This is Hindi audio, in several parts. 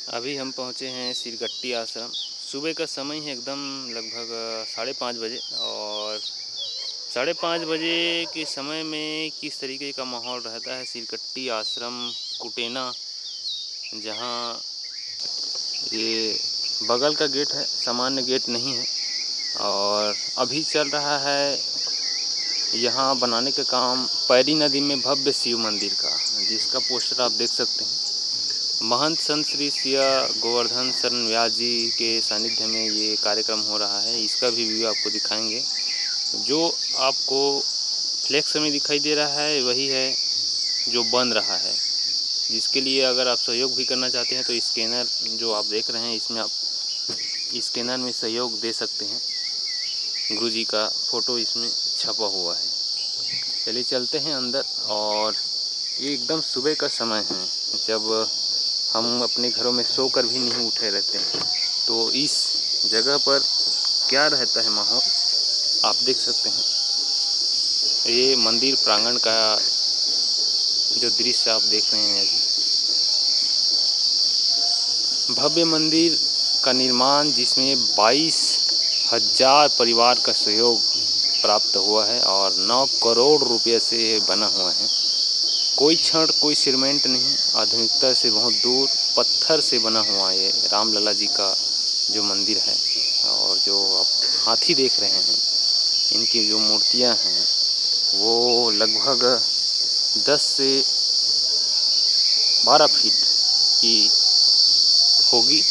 अभी हम पहुँचे हैं सिरकट्टी आश्रम। सुबह का समय है एकदम, लगभग 5:30 बजे। और 5:30 बजे के समय में किस तरीके का माहौल रहता है सिरकट्टी आश्रम कुटेना, जहाँ ये बगल का गेट है, सामान्य गेट नहीं है। और अभी चल रहा है यहाँ बनाने का काम पैरी नदी में भव्य शिव मंदिर का, जिसका पोस्टर आप देख सकते हैं। महंत संत श्री सिया गोवर्धन शरण व्यास जी के सानिध्य में ये कार्यक्रम हो रहा है। इसका भी व्यू आपको दिखाएंगे। जो आपको फ्लेक्स में दिखाई दे रहा है वही है जो बन रहा है, जिसके लिए अगर आप सहयोग भी करना चाहते हैं तो स्कैनर जो आप देख रहे हैं, इसमें आप स्कैनर में सहयोग दे सकते हैं। गुरुजी का फ़ोटो इसमें छपा हुआ है। चलिए चलते हैं अंदर। और ये एकदम सुबह का समय है, जब हम अपने घरों में सोकर भी नहीं उठे रहते हैं। तो इस जगह पर क्या रहता है माहौल आप देख सकते हैं। ये मंदिर प्रांगण का जो दृश्य आप देख रहे हैं, अभी भव्य मंदिर का निर्माण, जिसमें 22,000 परिवार का सहयोग प्राप्त हुआ है और 9 करोड़ रुपये से बना हुआ है। कोई छड़, कोई सीमेंट नहीं, आधुनिकता से बहुत दूर पत्थर से बना हुआ ये रामलला जी का जो मंदिर है। और जो आप हाथी देख रहे हैं, इनकी जो मूर्तियां हैं वो लगभग 10 से 12 फीट की होगी।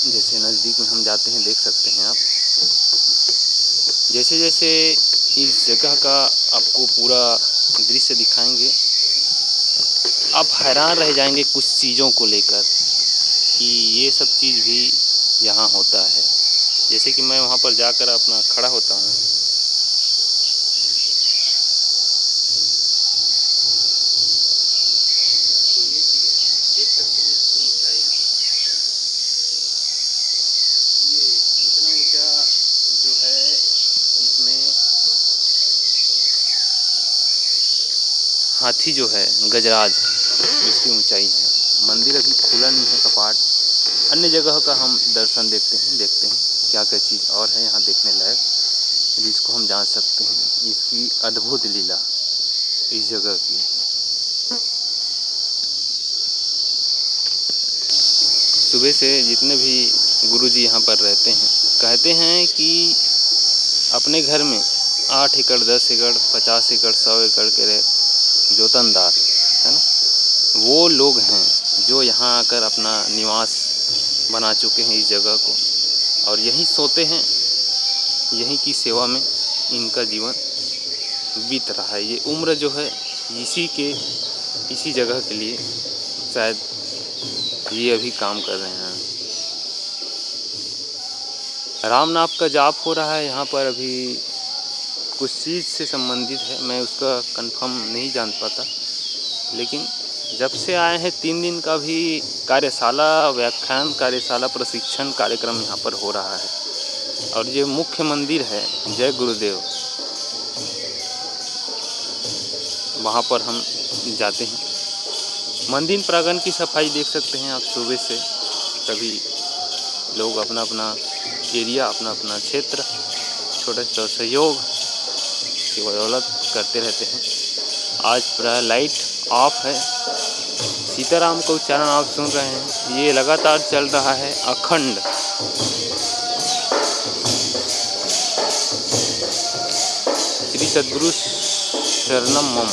जैसे नज़दीक में हम जाते हैं, देख सकते हैं आप। जैसे जैसे इस जगह का आपको पूरा दृश्य दिखाएंगे, आप हैरान रह जाएंगे कुछ चीज़ों को लेकर कि ये सब चीज़ भी यहाँ होता है। जैसे कि मैं वहाँ पर जाकर अपना खड़ा होता हूँ, तो ये चीज़ देख सकते हैं। इसकी ऊंचाई, ये इतना ऊंचा जो है, इसमें हाथी जो है गजराज, इसकी ऊंचाई है। मंदिर अभी खुला नहीं है कपाट। अन्य जगह का हम दर्शन देखते हैं क्या क्या चीज़ और है यहाँ देखने लायक, जिसको हम जान सकते हैं इसकी अद्भुत लीला इस जगह की। सुबह से जितने भी गुरुजी यहाँ पर रहते हैं, कहते हैं कि अपने घर में 8 एकड़, 10 एकड़, 50 एकड़, 100 एकड़ के जोतनदार है ना, वो लोग हैं जो यहाँ आकर अपना निवास बना चुके हैं इस जगह को, और यहीं सोते हैं, यहीं की सेवा में इनका जीवन बीत रहा है। ये उम्र जो है इसी जगह के लिए शायद ये अभी काम कर रहे हैं। राम नाम का जाप हो रहा है यहाँ पर। अभी कुछ चीज़ से संबंधित है, मैं उसका कंफर्म नहीं जान पाता, लेकिन जब से आए हैं 3 दिन का भी कार्यशाला, व्याख्यान कार्यशाला, प्रशिक्षण कार्यक्रम यहाँ पर हो रहा है। और ये मुख्य मंदिर है जय गुरुदेव, वहाँ पर हम जाते हैं। मंदिर प्रांगण की सफाई देख सकते हैं आप। सुबह से सभी लोग अपना अपना एरिया, अपना अपना क्षेत्र छोटे छोटे सहयोग की बदौलत करते रहते हैं। आज प्राय लाइट ऑफ है। सीताराम का उच्चारण आप सुन रहे हैं, ये लगातार चल रहा है अखंड। श्री सद्गुरु शरणम मम।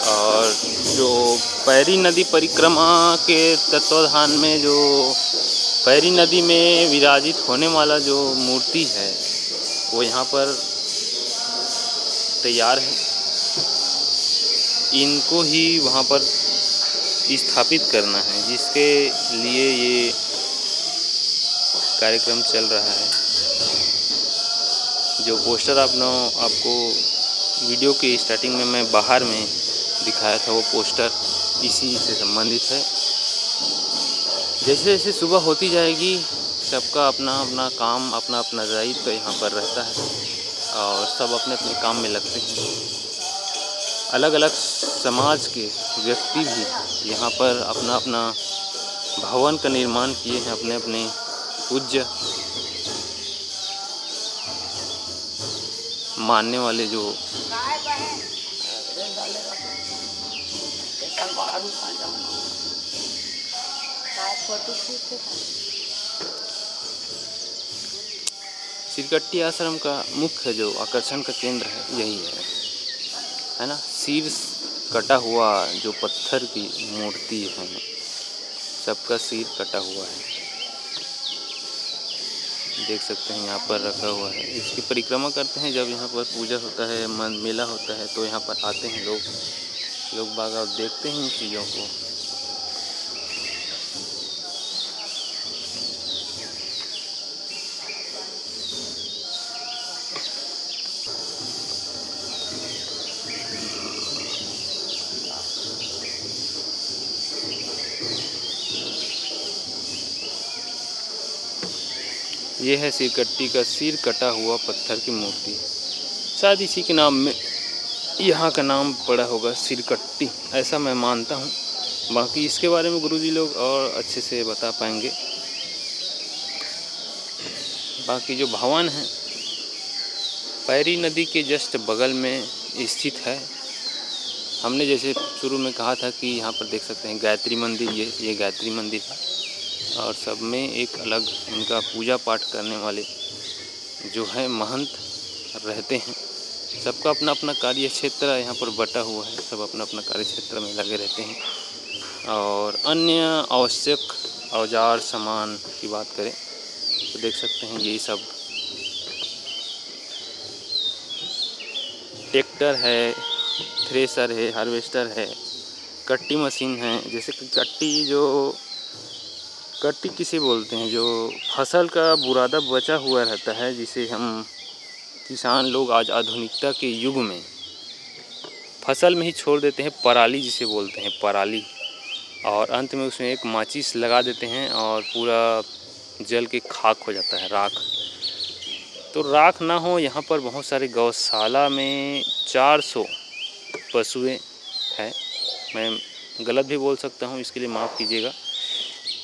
और जो पैरी नदी परिक्रमा के तत्वाधान में जो पैरी नदी में विराजित होने वाला जो मूर्ति है, वो यहाँ पर तैयार है। इनको ही वहाँ पर स्थापित करना है, जिसके लिए ये कार्यक्रम चल रहा है। जो पोस्टर आपको वीडियो के स्टार्टिंग में मैं बाहर में दिखाया था, वो पोस्टर इसी से संबंधित है। जैसे जैसे सुबह होती जाएगी, सबका अपना अपना काम, अपना अपना दायित्व यहाँ पर रहता है और सब अपने अपने काम में लगते हैं। अलग अलग समाज के व्यक्ति भी यहाँ पर अपना अपना भवन का निर्माण किए हैं, अपने अपने पूज्य मानने वाले जो सिरकट्टी आश्रम का मुख्य जो आकर्षण का केंद्र है यही है ना। सिर कटा हुआ जो पत्थर की मूर्ति है, सबका सिर कटा हुआ है, देख सकते हैं यहाँ पर रखा हुआ है। इसकी परिक्रमा करते हैं जब यहाँ पर पूजा होता है, मेला होता है, तो यहाँ पर आते हैं लोग बाग और देखते हैं इन चीज़ों को। ये है सिरकट्टी का सिर कटा हुआ पत्थर की मूर्ति। शायद इसी के नाम में यहाँ का नाम पड़ा होगा सिरकट्टी, ऐसा मैं मानता हूँ। बाकी इसके बारे में गुरुजी लोग और अच्छे से बता पाएंगे। बाकी जो भवन है पैरी नदी के जस्ट बगल में स्थित है। हमने जैसे शुरू में कहा था कि यहाँ पर देख सकते हैं गायत्री मंदिर, ये गायत्री मंदिर है और सब में एक अलग उनका पूजा पाठ करने वाले जो है महंत रहते हैं। सबका अपना अपना कार्य क्षेत्र यहाँ पर बटा हुआ है, सब अपना अपना कार्य क्षेत्र में लगे रहते हैं। और अन्य आवश्यक औजार सामान की बात करें तो देख सकते हैं यही सब ट्रैक्टर है, थ्रेसर है, हार्वेस्टर है, कट्टी मशीन है। जैसे कि कट्टी किसे बोलते हैं, जो फसल का बुरादा बचा हुआ रहता है, जिसे हम किसान लोग आज आधुनिकता के युग में फसल में ही छोड़ देते हैं, पराली जिसे बोलते हैं पराली, और अंत में उसमें एक माचिस लगा देते हैं और पूरा जल के खाक हो जाता है, राख। तो राख ना हो, यहाँ पर बहुत सारे गौशाला में 400 पशुएं हैं। मैं गलत भी बोल सकता हूँ, इसके लिए माफ़ कीजिएगा।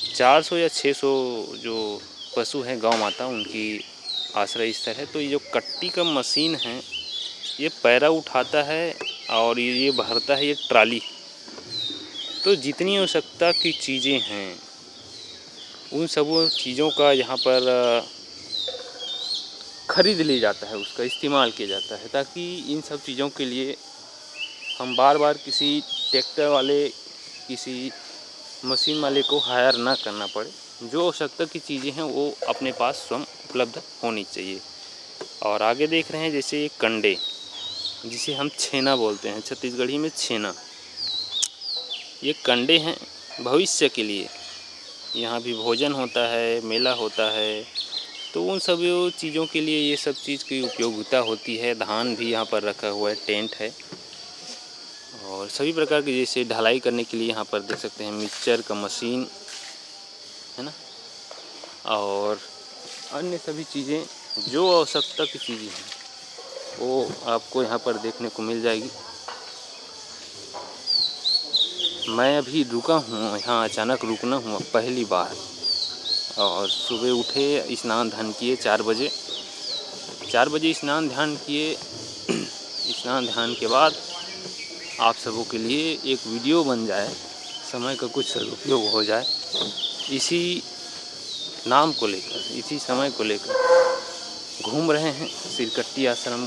400 या 600 जो पशु हैं गौ माता, उनकी आश्रय स्थल है। तो ये जो कट्टी का मशीन है, ये पैरा उठाता है और ये भरता है ये ट्राली। तो जितनी आवश्यकता की चीज़ें हैं उन सब चीज़ों का यहाँ पर खरीद लिया जाता है, उसका इस्तेमाल किया जाता है, ताकि इन सब चीज़ों के लिए हम बार बार किसी ट्रैक्टर वाले, किसी मशीन वाले को हायर ना करना पड़े। जो आवश्यकता की चीज़ें हैं वो अपने पास स्वयं उपलब्ध होनी चाहिए। और आगे देख रहे हैं जैसे ये कंडे, जिसे हम छेना बोलते हैं, छत्तीसगढ़ी में छेना। ये कंडे हैं भविष्य के लिए। यहाँ भी भोजन होता है, मेला होता है, तो उन सब चीज़ों के लिए ये सब चीज़ की उपयोगिता होती है। धान भी यहाँ पर रखा हुआ है, टेंट है, और सभी प्रकार की जैसे ढलाई करने के लिए यहाँ पर देख सकते हैं मिक्सचर का मशीन है ना, और अन्य सभी चीज़ें जो आवश्यकता की चीज़ें हैं वो आपको यहाँ पर देखने को मिल जाएगी। मैं अभी रुका हूँ यहाँ, अचानक रुकना हुआ पहली बार। और सुबह उठे, स्नान ध्यान किए 4 बजे स्नान ध्यान किए। स्नान ध्यान के बाद आप सबों के लिए एक वीडियो बन जाए, समय का कुछ सदुपयोग हो जाए, इसी नाम को लेकर, इसी समय को लेकर घूम रहे हैं। सिरकट्टी आश्रम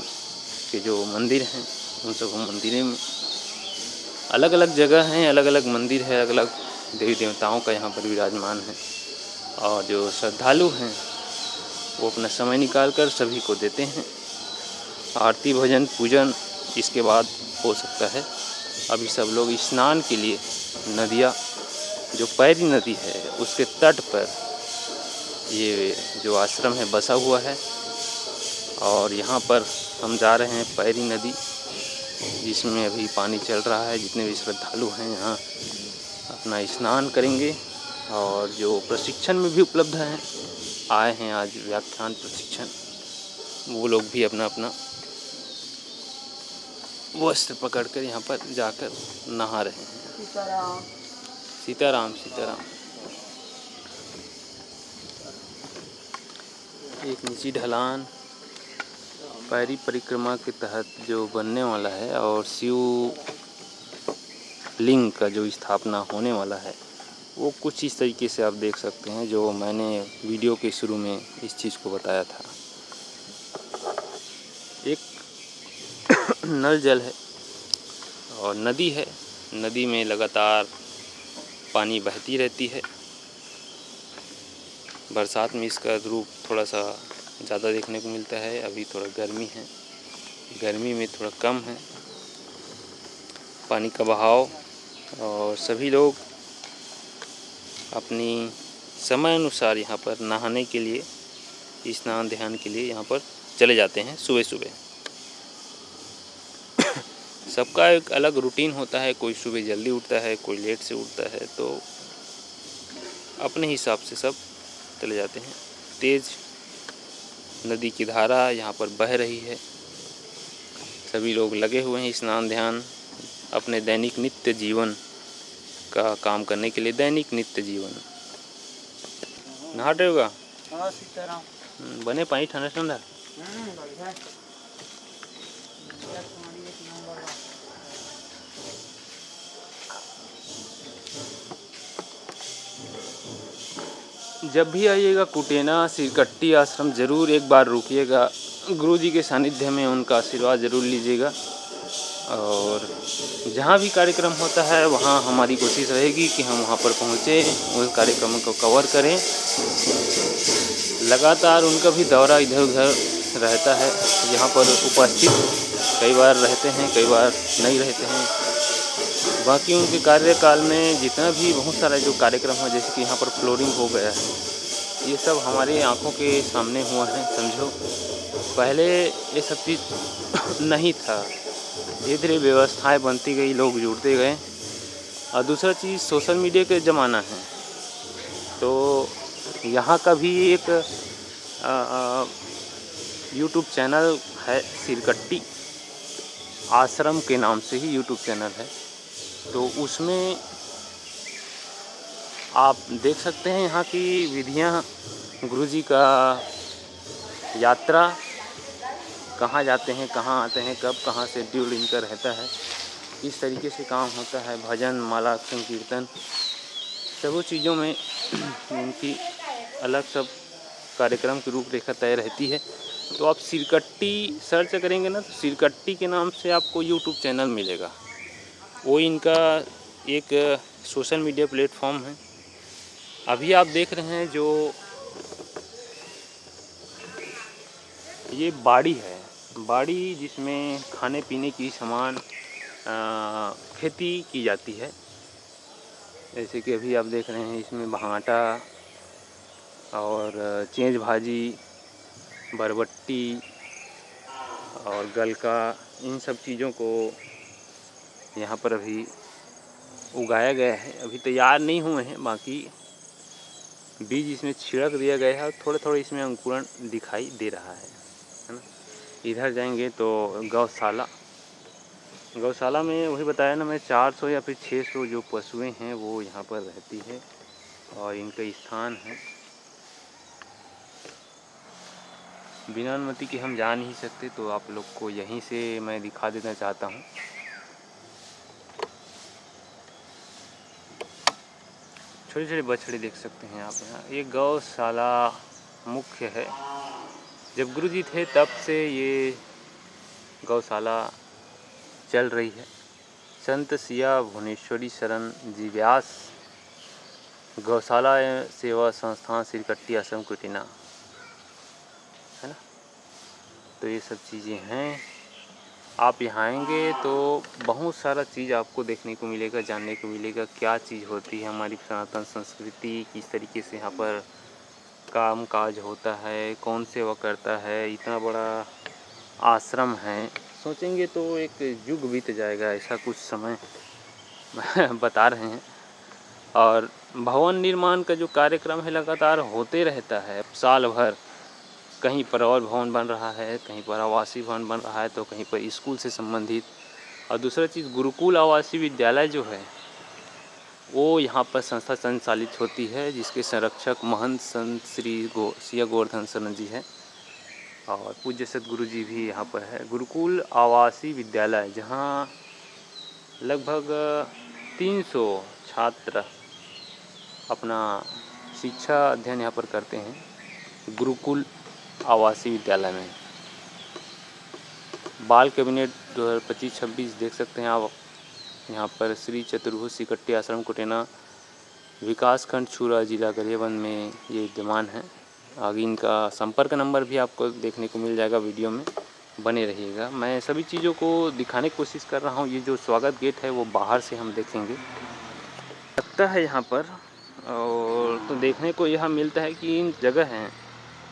के जो मंदिर हैं उन सब मंदिरों में अलग अलग जगह हैं, अलग अलग मंदिर है, अलग अलग देवी देवताओं का यहाँ पर विराजमान है। और जो श्रद्धालु हैं वो अपना समय निकाल कर सभी को देते हैं आरती, भजन, पूजन। इसके बाद हो सकता है अभी सब लोग स्नान के लिए नदिया जो पैरी नदी है उसके तट पर ये जो आश्रम है बसा हुआ है। और यहाँ पर हम जा रहे हैं पैरी नदी, जिसमें अभी पानी चल रहा है। जितने भी श्रद्धालु हैं यहाँ अपना स्नान करेंगे। और जो प्रशिक्षण में भी उपलब्ध हैं, आए हैं आज व्याख्यान प्रशिक्षण, वो लोग भी अपना अपना वस्त्र पकड़कर यहाँ पर जाकर नहा रहे हैं। सीताराम सीताराम सीताराम। एक नीची ढलान पैरी परिक्रमा के तहत जो बनने वाला है और शिव लिंग का जो स्थापना होने वाला है वो कुछ इस तरीके से आप देख सकते हैं, जो मैंने वीडियो के शुरू में इस चीज़ को बताया था। एक नल जल है और नदी है, नदी में लगातार पानी बहती रहती है। बरसात में इसका रूप थोड़ा सा ज़्यादा देखने को मिलता है। अभी थोड़ा गर्मी है, गर्मी में थोड़ा कम है पानी का बहाव। और सभी लोग अपनी समय अनुसार यहाँ पर नहाने के लिए, स्नान ध्यान के लिए यहाँ पर चले जाते हैं सुबह सुबह। सबका एक अलग रूटीन होता है, कोई सुबह जल्दी उठता है, कोई लेट से उठता है, तो अपने हिसाब से सब चले जाते हैं। तेज नदी की धारा यहाँ पर बह रही है, सभी लोग लगे हुए हैं स्नान ध्यान अपने दैनिक नित्य जीवन का काम करने के लिए। दैनिक नित्य जीवन नहा रहे होगा। बने पानी ठंडा ठंडा। जब भी आइएगा कुटेना सिरकट्टी आश्रम ज़रूर एक बार रुकिएगा, गुरुजी के सानिध्य में उनका आशीर्वाद ज़रूर लीजिएगा। और जहाँ भी कार्यक्रम होता है वहाँ हमारी कोशिश रहेगी कि हम वहाँ पर पहुँचें, उस कार्यक्रम को कवर करें। लगातार उनका भी दौरा इधर उधर रहता है, यहाँ पर उपस्थित कई बार रहते हैं, कई बार नहीं रहते हैं। बाकी उनके कार्यकाल में जितना भी बहुत सारा जो कार्यक्रम है, जैसे कि यहाँ पर फ्लोरिंग हो गया है, ये सब हमारे आँखों के सामने हुआ है। समझो पहले ये सब चीज़ नहीं था, धीरे धीरे व्यवस्थाएं बनती गई, लोग जुड़ते गए। और दूसरा चीज़ सोशल मीडिया का ज़माना है, तो यहाँ का भी एक यूट्यूब चैनल है, सिरकट्टी आश्रम के नाम से ही यूट्यूब चैनल है। तो उसमें आप देख सकते हैं यहाँ की विधियाँ, गुरुजी का यात्रा, कहाँ जाते हैं, कहाँ आते हैं, कब कहाँ से शेड्यूल इनका रहता है, इस तरीके से काम होता है। भजन माला संकीर्तन सभी चीज़ों में इनकी अलग सब कार्यक्रम की रूपरेखा तय रहती है। तो आप सिरकट्टी सर्च करेंगे ना, तो सिरकट्टी के नाम से आपको यूट्यूब चैनल मिलेगा। वो इनका एक सोशल मीडिया प्लेटफॉर्म है। अभी आप देख रहे हैं जो ये बाड़ी है, बाड़ी जिसमें खाने पीने की सामान खेती की जाती है। जैसे कि अभी आप देख रहे हैं इसमें भांटा और चेंज भाजी, बरबट्टी और गलका, इन सब चीज़ों को यहाँ पर अभी उगाया गया है। अभी तैयार नहीं हुए हैं, बाकी बीज इसमें छिड़क दिया गया है और थोड़े थोड़े इसमें अंकुरण दिखाई दे रहा है ना। इधर जाएंगे तो गौशाला में वही बताया ना मैं, 400 या फिर 600 जो पशुएं हैं वो यहाँ पर रहती है और इनका स्थान है। बिना अनुमति के हम जा नहीं सकते, तो आप लोग को यहीं से मैं दिखा देना चाहता हूँ। छोटे छोटे बछड़े देख सकते हैं आप यहाँ। ये गौशाला मुख्य है, जब गुरुजी थे तब से ये गौशाला चल रही है। संत सिया भुवनेश्वरी शरण जी व्यास गौशाला सेवा संस्थान सिरकट्टी आश्रम कुटीना, है ना। तो ये सब चीज़ें हैं आप यहाँ आएंगे तो बहुत सारा चीज़ आपको देखने को मिलेगा, जानने को मिलेगा, क्या चीज़ होती है हमारी सनातन संस्कृति, किस तरीके से यहाँ पर काम काज होता है, कौन सेवा करता है। इतना बड़ा आश्रम है, सोचेंगे तो एक युग बीत जाएगा, ऐसा कुछ समय बता रहे हैं। और भवन निर्माण का जो कार्यक्रम है लगातार होते रहता है साल भर। कहीं पर और भवन बन रहा है, कहीं पर आवासीय भवन बन रहा है, तो कहीं पर स्कूल से संबंधित। और दूसरा चीज़, गुरुकुल आवासीय विद्यालय जो है वो यहाँ पर संस्था संचालित होती है, जिसके संरक्षक महंत संत श्री सिया गोवर्धन शरण जी है और पूज्य सदगुरु जी भी यहाँ पर है। गुरुकुल आवासीय विद्यालय, जहाँ लगभग 300 छात्र अपना शिक्षा अध्ययन यहाँ पर करते हैं, गुरुकुल आवासीय विद्यालय में। बाल कैबिनेट 2025-26 देख सकते हैं आप यहाँ पर। श्री चतुर्भुज सिकट्टी आश्रम कुटेना, विकास खंड छुरा, जिला गरियाबंद में ये विद्यमान है। आगे इनका संपर्क नंबर भी आपको देखने को मिल जाएगा, वीडियो में बने रहिएगा। मैं सभी चीज़ों को दिखाने की कोशिश कर रहा हूँ। ये जो स्वागत गेट है वो बाहर से हम देखेंगे, लगता है यहाँ पर। और तो देखने को यह मिलता है कि इन जगह हैं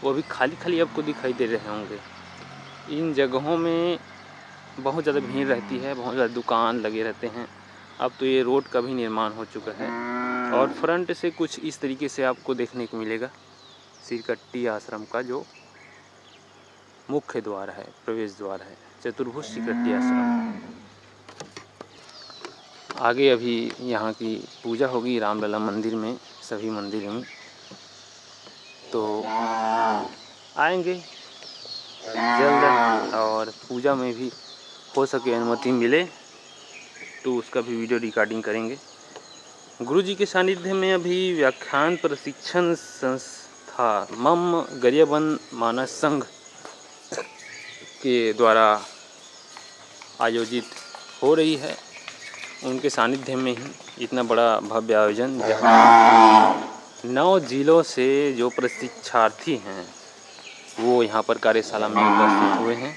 वो भी खाली खाली आपको दिखाई दे रहे होंगे। इन जगहों में बहुत ज़्यादा भीड़ रहती है, बहुत ज़्यादा दुकान लगे रहते हैं। अब तो ये रोड का भी निर्माण हो चुका है और फ्रंट से कुछ इस तरीके से आपको देखने को मिलेगा सिरकट्टी आश्रम का जो मुख्य द्वार है, प्रवेश द्वार है, चतुर्भुज सिरकट्टी आश्रम। आगे अभी यहाँ की पूजा होगी रामलला मंदिर में, सभी मंदिरों में, तो आएंगे जल्द। और पूजा में भी हो सके अनुमति मिले तो उसका भी वीडियो रिकॉर्डिंग करेंगे। गुरु जी के सानिध्य में अभी व्याख्यान प्रशिक्षण संस्था मम गरियाबंद मानस संघ के द्वारा आयोजित हो रही है। उनके सानिध्य में ही इतना बड़ा भव्य आयोजन, जहाँ 9 जिलों से जो प्रशिक्षार्थी हैं वो यहाँ पर कार्यशाला में उपस्थित हुए हैं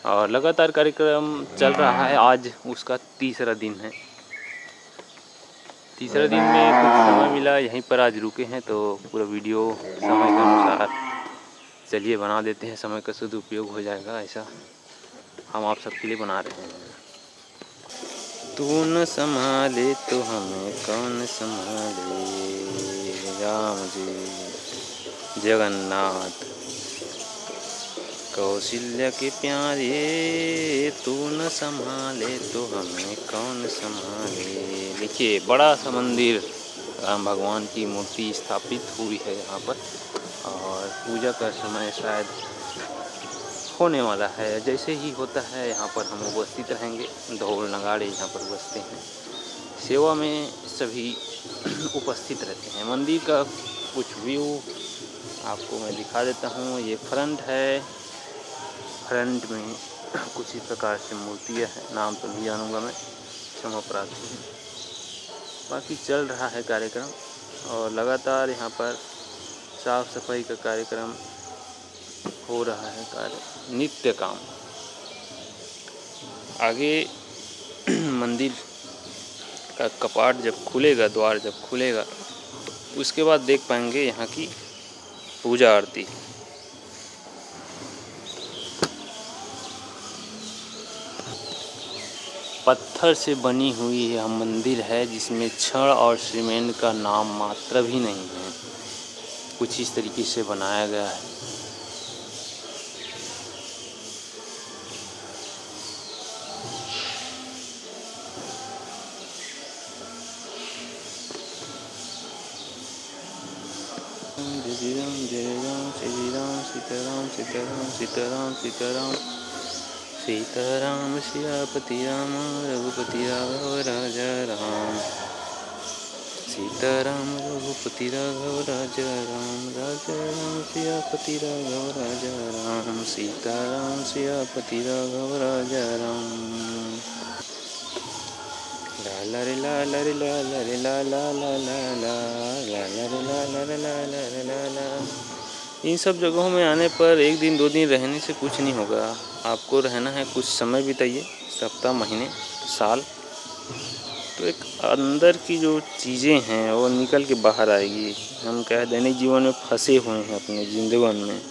और लगातार कार्यक्रम चल रहा है। आज उसका तीसरा दिन है। तीसरे दिन में कुछ समय मिला, यहीं पर आज रुके हैं, तो पूरा वीडियो समय के अनुसार चलिए बना देते हैं। समय का सदुपयोग हो जाएगा, ऐसा हम आप सबके लिए बना रहे हैं। तू न संभाले तो हमें कौन संभाले, राम जी जगन्नाथ कौशल्या के प्यारे, तू न संभाले तो हमें कौन संभाले। देखिए बड़ा सा मंदिर, राम भगवान की मूर्ति स्थापित हुई है यहाँ पर और पूजा का समय शायद होने वाला है। जैसे ही होता है यहाँ पर हम उपस्थित रहेंगे। ढोल नगाड़े यहाँ पर बजते हैं, सेवा में सभी उपस्थित रहते हैं। मंदिर का कुछ व्यू आपको मैं दिखा देता हूँ। ये फ्रंट है, फ्रंट में कुछ इस प्रकार से मूर्तियाँ हैं, नाम तो नहीं जानूँगा मैं, क्षमा प्रार्थी है। बाकी चल रहा है कार्यक्रम और लगातार यहाँ पर साफ सफाई का कार्यक्रम हो रहा है, कार्य नित्य काम। आगे मंदिर का कपाट जब खुलेगा, द्वार जब खुलेगा, उसके बाद देख पाएंगे यहाँ की पूजा आरती। पत्थर से बनी हुई यह मंदिर है, जिसमें छड़ और सीमेंट का नाम मात्र भी नहीं है। कुछ इस तरीके से बनाया गया है। जय राम जय राम, श्री राम सीताराम सीताराम सीताराम सीताराम सीताराम, सियापति राम रघुपति राघव राजा राम, सीताराम रघुपति राघव राजा राम, राजा राम सियापति राघव राजा राम, सीताराम सियापति राघव राजा राम। ला रे ला ला रे ला ला रे ला ला ला ला ला ला ला रे ला ला रे ला ला रे ला ला। इन सब जगहों में आने पर 1 दिन 2 दिन रहने से कुछ नहीं होगा। आपको रहना है, कुछ समय बिताइए, सप्ताह, महीने, साल। तो एक अंदर की जो चीज़ें हैं वो निकल के बाहर आएगी। हम क्या है, दैनिक जीवन में फँसे हुए हैं अपने ज़िंदगी में,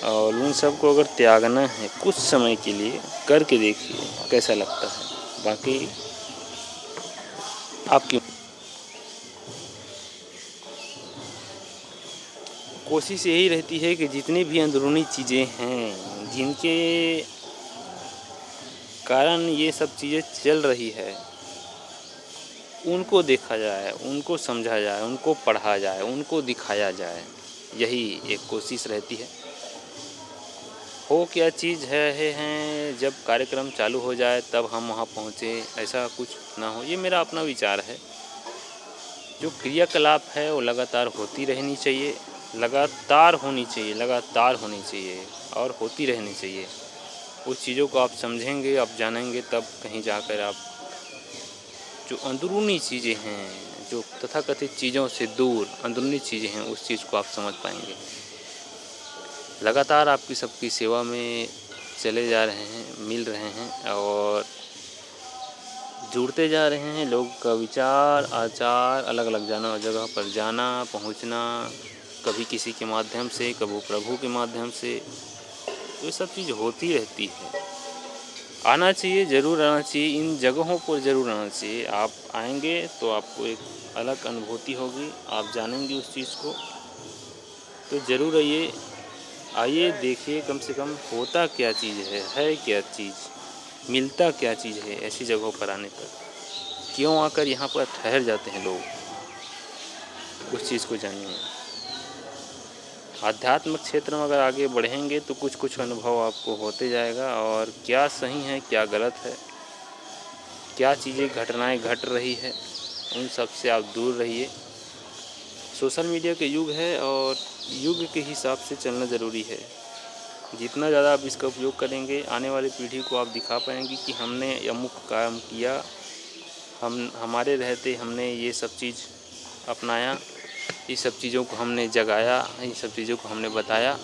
और उन सब को अगर त्यागना है कुछ समय के लिए, करके देखिए कैसा लगता है। बाकी आपकी कोशिश यही रहती है कि जितनी भी अंदरूनी चीज़ें हैं, जिनके कारण ये सब चीज़ें चल रही है, उनको देखा जाए, उनको समझा जाए, उनको पढ़ा जाए, उनको दिखाया जाए। यही एक कोशिश रहती है। हो क्या चीज़ है जब कार्यक्रम चालू हो जाए तब हम वहाँ पहुँचे, ऐसा कुछ ना हो, ये मेरा अपना विचार है। जो क्रियाकलाप है वो लगातार होती रहनी चाहिए, लगातार होनी चाहिए, लगातार होनी चाहिए और होती रहनी चाहिए। उस चीज़ों को आप समझेंगे, आप जानेंगे, तब कहीं जाकर आप जो अंदरूनी चीज़ें हैं, जो तथाकथित चीज़ों से दूर अंदरूनी चीज़ें हैं, उस चीज़ को आप समझ पाएंगे। लगातार आपकी सबकी सेवा में चले जा रहे हैं, मिल रहे हैं और जुड़ते जा रहे हैं। लोग का विचार आचार अलग अलग जगह पर जाना पहुंचना, कभी किसी के माध्यम से, कभी प्रभु के माध्यम से, तो ये सब चीज़ होती रहती है। आना चाहिए, ज़रूर आना चाहिए, इन जगहों पर ज़रूर आना चाहिए। आप आएंगे तो आपको एक अलग अनुभूति होगी, आप जानेंगे उस चीज़ को। तो ज़रूर आइए, आइए देखिए कम से कम होता क्या चीज़ है क्या चीज़, मिलता क्या चीज़ है ऐसी जगहों पर आने पर। क्यों आकर यहाँ पर ठहर जाते हैं लोग, उस चीज़ को जानिए। आध्यात्मिक क्षेत्र में अगर आगे बढ़ेंगे तो कुछ कुछ अनुभव आपको होते जाएगा, और क्या सही है क्या गलत है, क्या चीज़ें घटनाएं घट रही है, उन सब से आप दूर रहिए। सोशल मीडिया के युग है और युग के हिसाब से चलना ज़रूरी है। जितना ज़्यादा आप इसका उपयोग करेंगे, आने वाली पीढ़ी को आप दिखा पाएंगे कि हमने अमुक काम किया, हमारे रहते हमने ये सब चीज़ अपनाया, इस सब चीज़ों को हमने जगाया, इन सब चीज़ों को हमने बताया।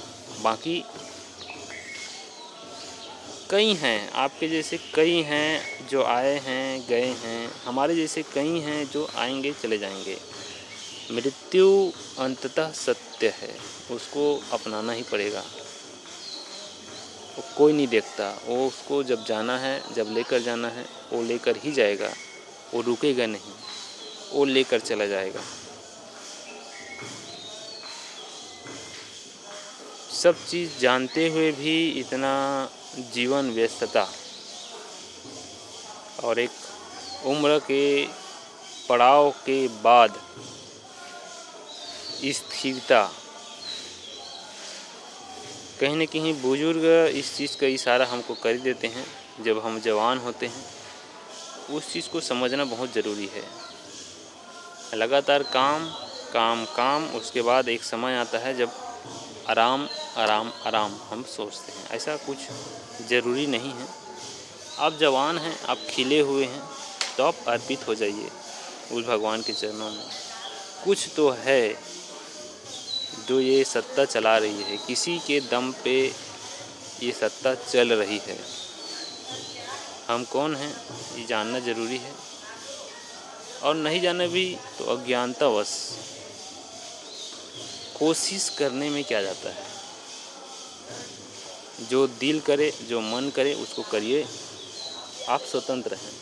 बाकी कई हैं, आपके जैसे कई हैं जो आए हैं गए हैं, हमारे जैसे कई हैं जो आएंगे चले जाएंगे। मृत्यु अंततः सत्य है, उसको अपनाना ही पड़ेगा। वो कोई नहीं देखता, वो उसको जब जाना है, जब लेकर जाना है, वो लेकर ही जाएगा, वो रुकेगा नहीं, वो लेकर चला जाएगा। सब चीज़ जानते हुए भी इतना जीवन व्यस्तता और एक उम्र के पड़ाव के बाद स्थिरता, कहीं न कहीं बुजुर्ग इस चीज़ का इशारा हमको कर देते हैं जब हम जवान होते हैं। उस चीज़ को समझना बहुत ज़रूरी है। लगातार काम काम काम, उसके बाद एक समय आता है जब आराम आराम आराम हम सोचते हैं। ऐसा कुछ ज़रूरी नहीं है। आप जवान हैं, आप खिले हुए हैं, तो आप अर्पित हो जाइए उस भगवान के चरणों में। कुछ तो है जो ये सत्ता चला रही है, किसी के दम पे ये सत्ता चल रही है। हम कौन हैं ये जानना ज़रूरी है, और नहीं जाना भी तो अज्ञानतावश। कोशिश करने में क्या जाता है, जो दिल करे, जो मन करे उसको करिए, आप स्वतंत्र हैं।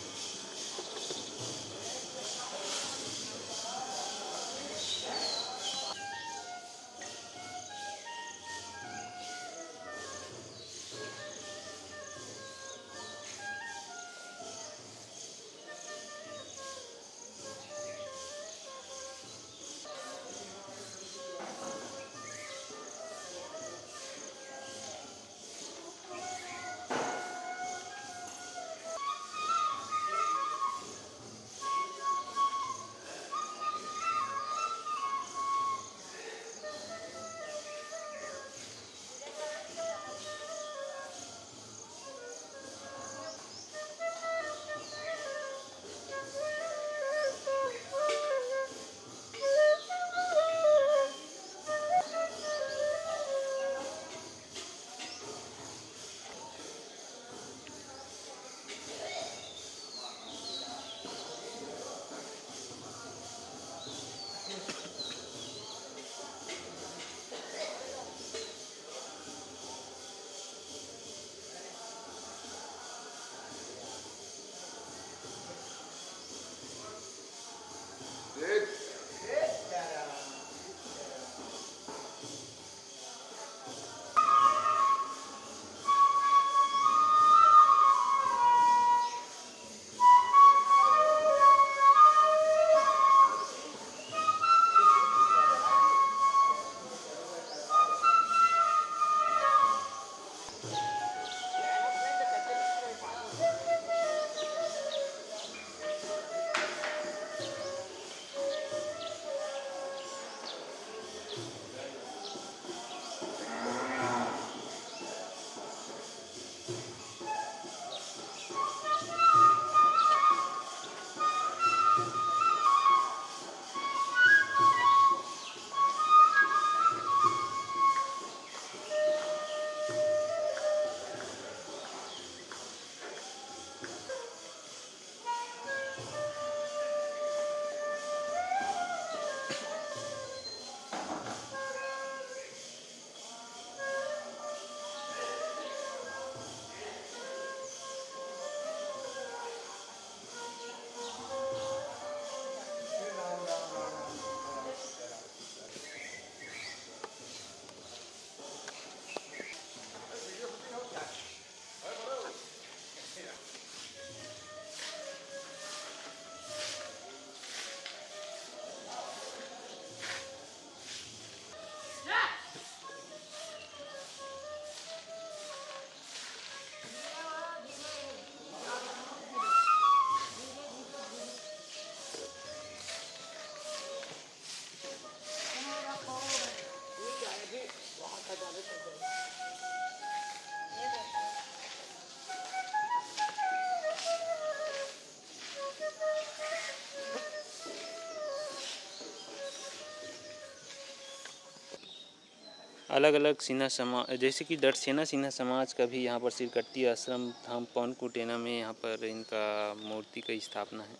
अलग अलग सिन्हा समाज, जैसे कि डडसेना सिन्हा समाज का भी यहाँ पर सिरकट्टी आश्रम धाम पवन कुटेना में यहाँ पर इनका मूर्ति की स्थापना है।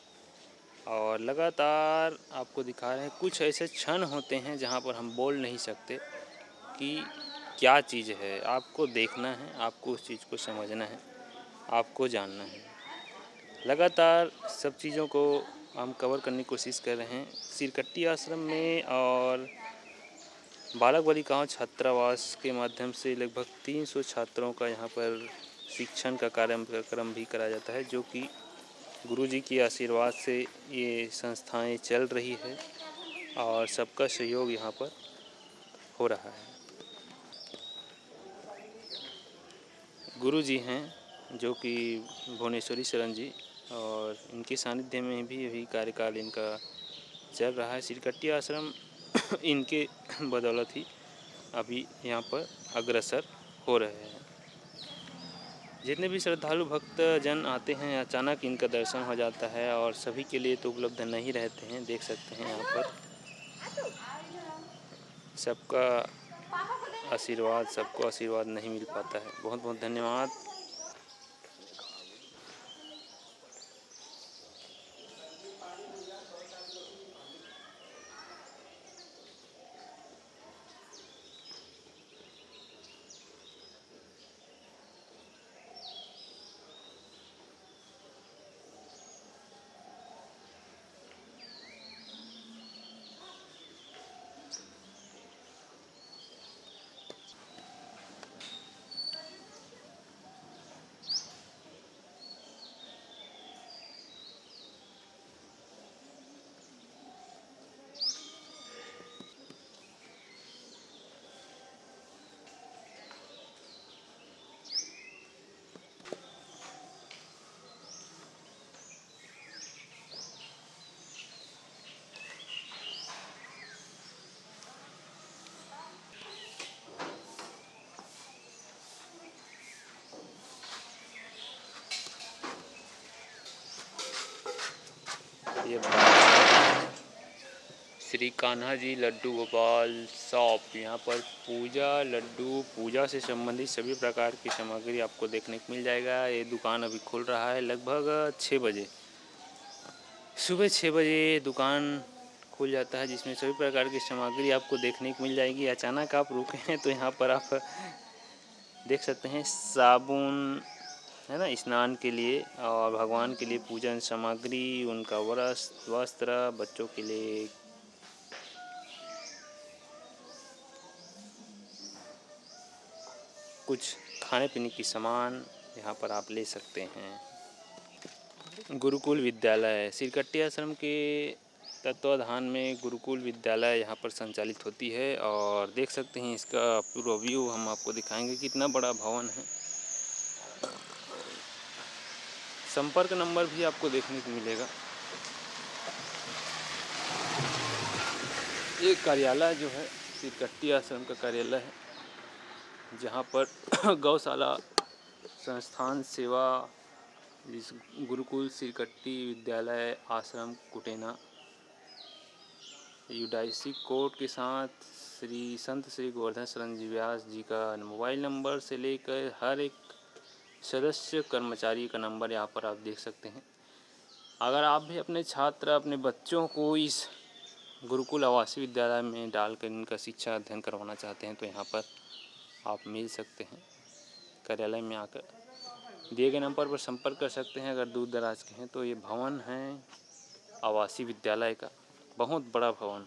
और लगातार आपको दिखा रहे हैं, कुछ ऐसे क्षण होते हैं जहाँ पर हम बोल नहीं सकते कि क्या चीज़ है। आपको देखना है, आपको उस चीज़ को समझना है, आपको जानना है। लगातार सब चीज़ों को हम कवर करने की कोशिश कर रहे हैं सिरकट्टी आश्रम में। और बालक बालिकाओं छात्रावास के माध्यम से लगभग 300 छात्रों का यहाँ पर शिक्षण का कार्यक्रम भी कराया जाता है, जो कि गुरुजी के आशीर्वाद से ये संस्थाएं चल रही है और सबका सहयोग यहाँ पर हो रहा है। गुरुजी हैं जो कि भुवनेश्वरी शरण जी, और इनके सानिध्य में भी अभी कार्यकाल इनका चल रहा है। सिरकट्टी आश्रम इनके बदौलत ही अभी यहाँ पर अग्रसर हो रहे हैं। जितने भी श्रद्धालु भक्त जन आते हैं, अचानक इनका दर्शन हो जाता है, और सभी के लिए तो उपलब्ध नहीं रहते हैं। देख सकते हैं यहाँ पर सबका आशीर्वाद, सबको आशीर्वाद नहीं मिल पाता है। बहुत बहुत धन्यवाद। ये श्री कान्हा जी लड्डू गोपाल शॉप। यहाँ पर पूजा लड्डू, पूजा से संबंधित सभी प्रकार की सामग्री आपको देखने को मिल जाएगा। ये दुकान अभी खुल रहा है लगभग 6 बजे, सुबह 6 बजे दुकान खुल जाता है, जिसमें सभी प्रकार की सामग्री आपको देखने को मिल जाएगी। अचानक आप रुके हैं तो यहाँ पर आप देख सकते हैं साबुन है ना, स्नान के लिए, और भगवान के लिए पूजन सामग्री, उनका वस्त्र, बच्चों के लिए कुछ खाने पीने की सामान यहाँ पर आप ले सकते हैं। गुरुकुल विद्यालय सिरकट्टी आश्रम के तत्वाधान में गुरुकुल विद्यालय यहाँ पर संचालित होती है, और देख सकते हैं इसका पूरा व्यू हम आपको दिखाएंगे। कितना बड़ा भवन है। संपर्क नंबर भी आपको देखने को मिलेगा। ये कार्यालय जो है सिरकट्टी आश्रम का कार्यालय है, जहाँ पर गौशाला संस्थान सेवा जिस गुरुकुल सिरकट्टी विद्यालय आश्रम कुटेना यूडाइसी कोड के साथ श्री संत श्री गोवर्धन शरण जी व्यास जी का मोबाइल नंबर से लेकर हर एक सदस्य कर्मचारी का नंबर यहाँ पर आप देख सकते हैं। अगर आप भी अपने छात्र, अपने बच्चों को इस गुरुकुल आवासीय विद्यालय में डालकर इनका शिक्षा अध्ययन करवाना चाहते हैं तो यहाँ पर आप मिल सकते हैं। कार्यालय में आकर दिए गए नंबर पर संपर्क कर सकते हैं। अगर दूर दराज के हैं तो ये भवन है आवासीय विद्यालय का, बहुत बड़ा भवन,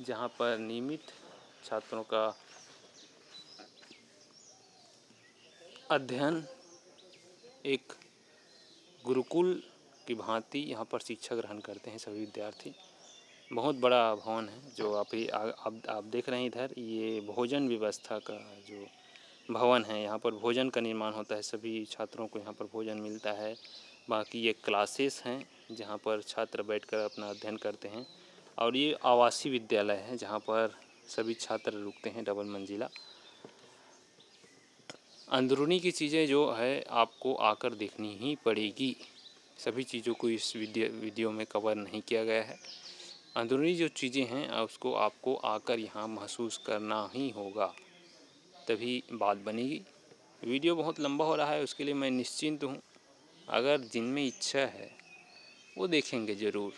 जहाँ पर नियमित छात्रों का अध्ययन एक गुरुकुल की भांति यहाँ पर शिक्षा ग्रहण करते हैं सभी विद्यार्थी। बहुत बड़ा भवन है जो आप देख रहे हैं इधर। ये भोजन व्यवस्था का जो भवन है, यहाँ पर भोजन का निर्माण होता है, सभी छात्रों को यहाँ पर भोजन मिलता है। बाकी ये क्लासेस हैं जहाँ पर छात्र बैठकर अपना अध्ययन करते हैं, और ये आवासीय विद्यालय है जहाँ पर सभी छात्र रुकते हैं, डबल मंजिला। अंदरूनी की चीज़ें जो है आपको आकर देखनी ही पड़ेगी। सभी चीज़ों को इस वीडियो में कवर नहीं किया गया है। अंदरूनी जो चीज़ें हैं उसको आपको आकर यहाँ महसूस करना ही होगा, तभी बात बनेगी। वीडियो बहुत लंबा हो रहा है, उसके लिए मैं निश्चिंत हूँ। अगर जिनमें इच्छा है वो देखेंगे ज़रूर।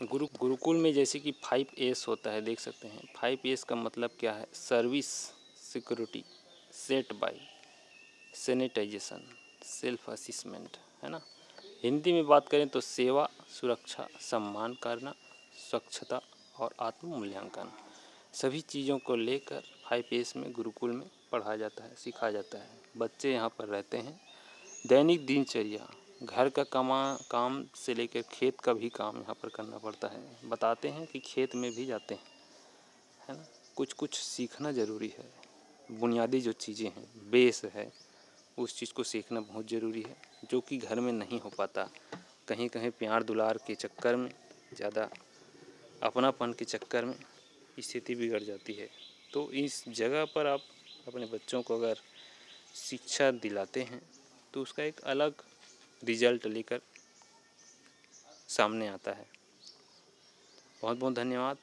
गुरुकुल में जैसे कि 5S होता है, देख सकते हैं। 5S का मतलब क्या है? Service, security, set by, sanitisation, self assessment, है ना। हिंदी में बात करें तो सेवा, सुरक्षा, सम्मान करना, स्वच्छता और आत्म मूल्यांकन, सभी चीज़ों को लेकर 5S में गुरुकुल में पढ़ाया जाता है, सिखाया जाता है। बच्चे यहाँ पर रहते हैं। दैनिक दिनचर्या, घर का काम से लेकर खेत का भी काम यहाँ पर करना पड़ता है। बताते हैं कि खेत में भी जाते हैं, है ना। कुछ कुछ सीखना ज़रूरी है। बुनियादी जो चीज़ें हैं, बेस है, उस चीज़ को सीखना बहुत ज़रूरी है, जो कि घर में नहीं हो पाता। कहीं कहीं प्यार दुलार के चक्कर में, ज़्यादा अपनापन के चक्कर में स्थिति बिगड़ जाती है। तो इस जगह पर आप अपने बच्चों को अगर शिक्षा दिलाते हैं तो उसका एक अलग रिजल्ट लेकर सामने आता है। बहुत बहुत धन्यवाद।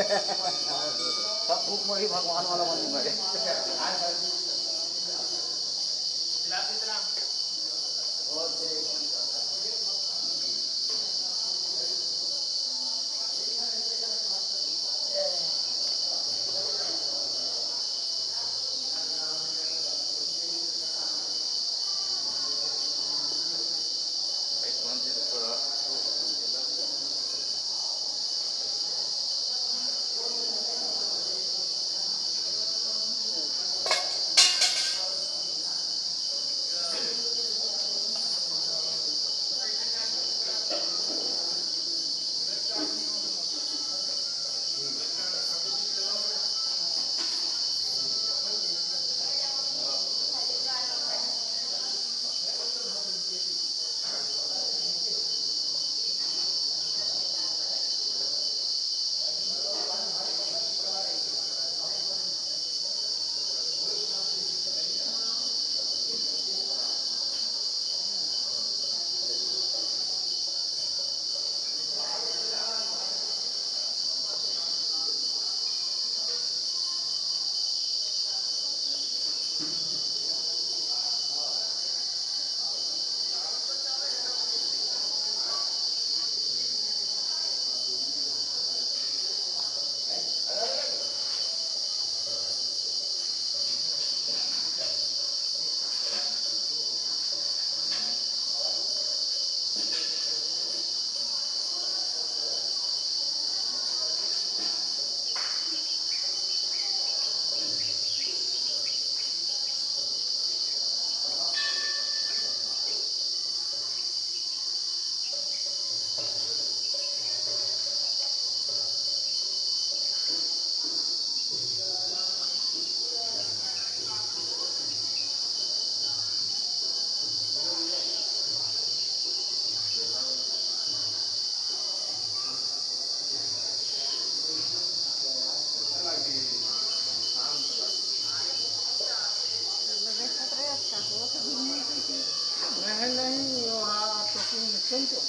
सब भूख मरी भगवान वाला मन नहीं मरे। नहीं वहाँ तो सुन तो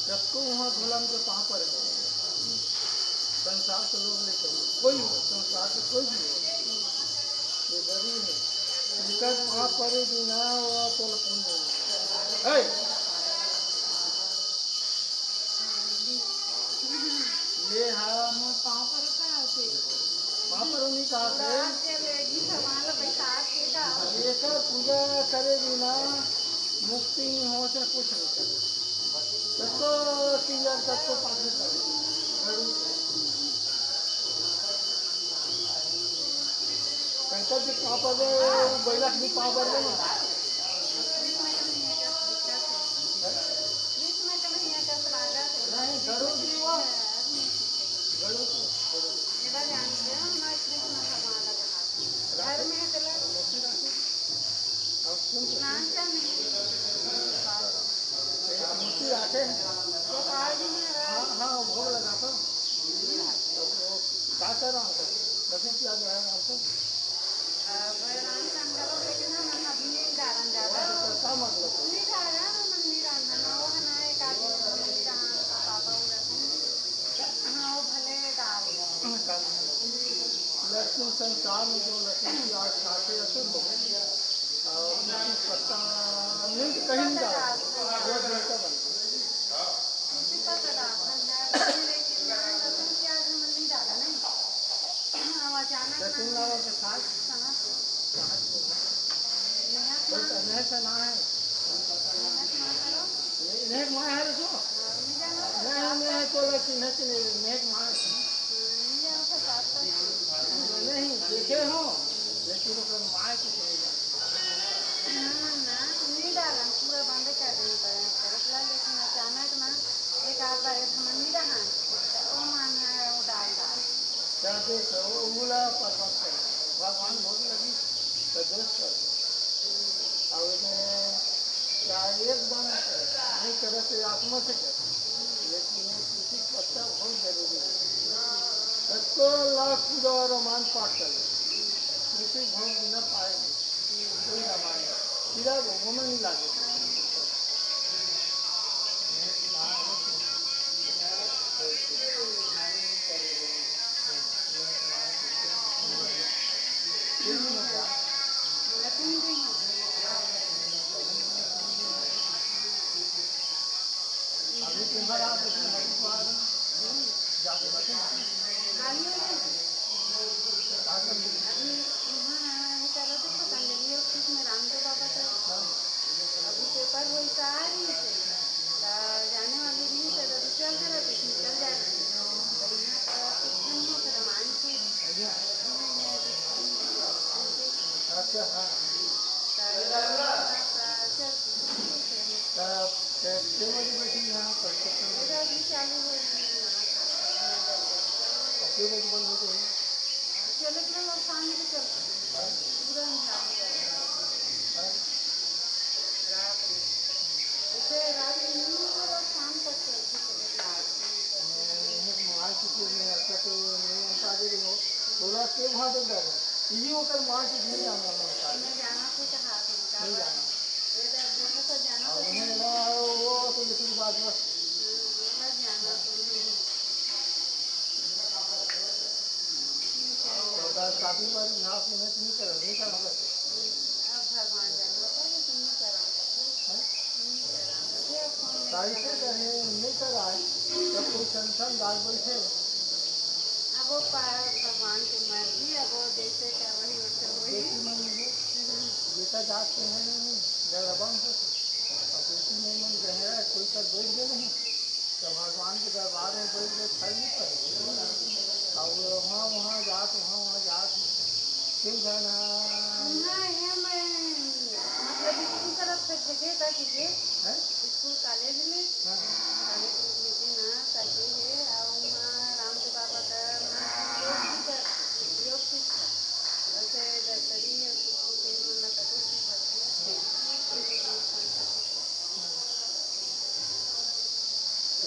सबको वहाँ धुलन के कहाँ पर है संसार के लोग लेते कोई हो संसार के कोई भी हो ये जरूरी है टिकट वहाँ पड़ेगी ना वो तो है ये हम कहाँ पर वहाँ पर उन्हीं कहा लेकर पूजा करेगी ना मुक्ति हो से कुछ नहीं करे सबको क्लियर सबको पानी करे कहता कि पापा दे बैला भी पापा दे नहीं गरुड़ भी हुआ गरुड़ घर में मूर्ति रखे हाँ हाँ भोग लगा था क्या कर रहा हूँ दर्शन किया जो है आपको क्या मतलब लक्ष्मी संसार में जो लक्ष्मी की आज खाते अशुद्ध हो और पत्ता नहीं कहीं नहीं डाला वो बेहतर बन लक्ष्मी के साथ नहीं ना है नेक माँ है तो नहीं तो लक्ष्मी नेक माँ नहीं देखे हो लेकिन माए कुछ नहीं डाला पूरा बंद कर देनी पड़ेगा लेकिन अचानक ना एक आध बार नहीं रहा वो मान वो डाल क्या देखो बोला पर्वत पर भगवान भोग लगी तो दोस्त कर और क्या एक बार नहीं करे तो आत्मा से कर लेकिन किसी पत्ता बहुत जरूरी है सबको लाख पूजा और मान पाठ कर किसी भोग न पाएंगे कोई न माने सीधा वो में नहीं लागे करती है? अभी वहाँ वो कर रहे थे पतंजलि ऑफिस में रामदेव बाबा का हाँ, अभी पेपर वही तो आ रही थे तो जाने वाली नहीं थे तो चल कर रहे थे निकल जा रहे थे तो यहाँ पर कुछ नहीं हो फिर हम आए थे अच्छा नहीं है उनके अच्छा, हाँ। चल तब कितने बजे बैठी यहाँ पर कितने बजे? मेरा अभी चालू हो नहा खा कितने बजे बंद हो गई? चले के लोग शाम को चलते पूरा अंधार हो जाएगा हाँ, रात में जैसे रात में नहीं होगा और शाम तक चलती चले माँ की चीज में अच्छा तो नहीं हटा दे रही हो बोला के वहाँ तक जाना यही होकर माँ की नहीं जाना मैं मैं जाना तो कहा था नहीं जाना बेटा बोला तो जाना और तो उन्हें लगा वो तो लेकिन बात बस बोला जाना तो काफी बार यहाँ से नहीं कर सकते अब भगवान जाने होता है तुम नहीं करा नहीं करा मुझे फोन में साइड से कहे नहीं कराए तब कोई टेंशन डाल बैठे अब वो भगवान की मर्जी अब वो जैसे कर रही वैसे वही बेटी मन मुझे बेटा जाते हैं नहीं ज़्यादा बंद हो और बेटी में मन गहरा है कोई कर बैठ गए नहीं तो भगवान के दरबार में बैठ गए फल नहीं पड़े और वहाँ जात क्यों जाना हाँ ये मैं मतलब स्कूल तरफ से जगह था कि है स्कूल कॉलेज में हाँ कॉलेज में ना ताकि है और वहाँ रामदेव बाबा का योग भी कर योग भी था वैसे दस्तरी है कुछ मन का कुछ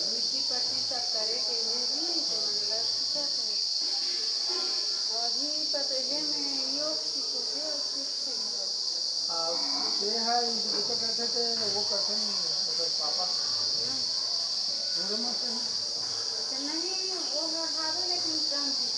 मिट्टी पट्टी सब करे के लिए भी नहीं तो मतलब ठीक है अभी पता है मैं योग सीखोगे और सीखते ये है इसे करते थे वो करते नहीं मतलब पापा पूरे मत अच्छा नहीं वो हारो लेकिन कम थी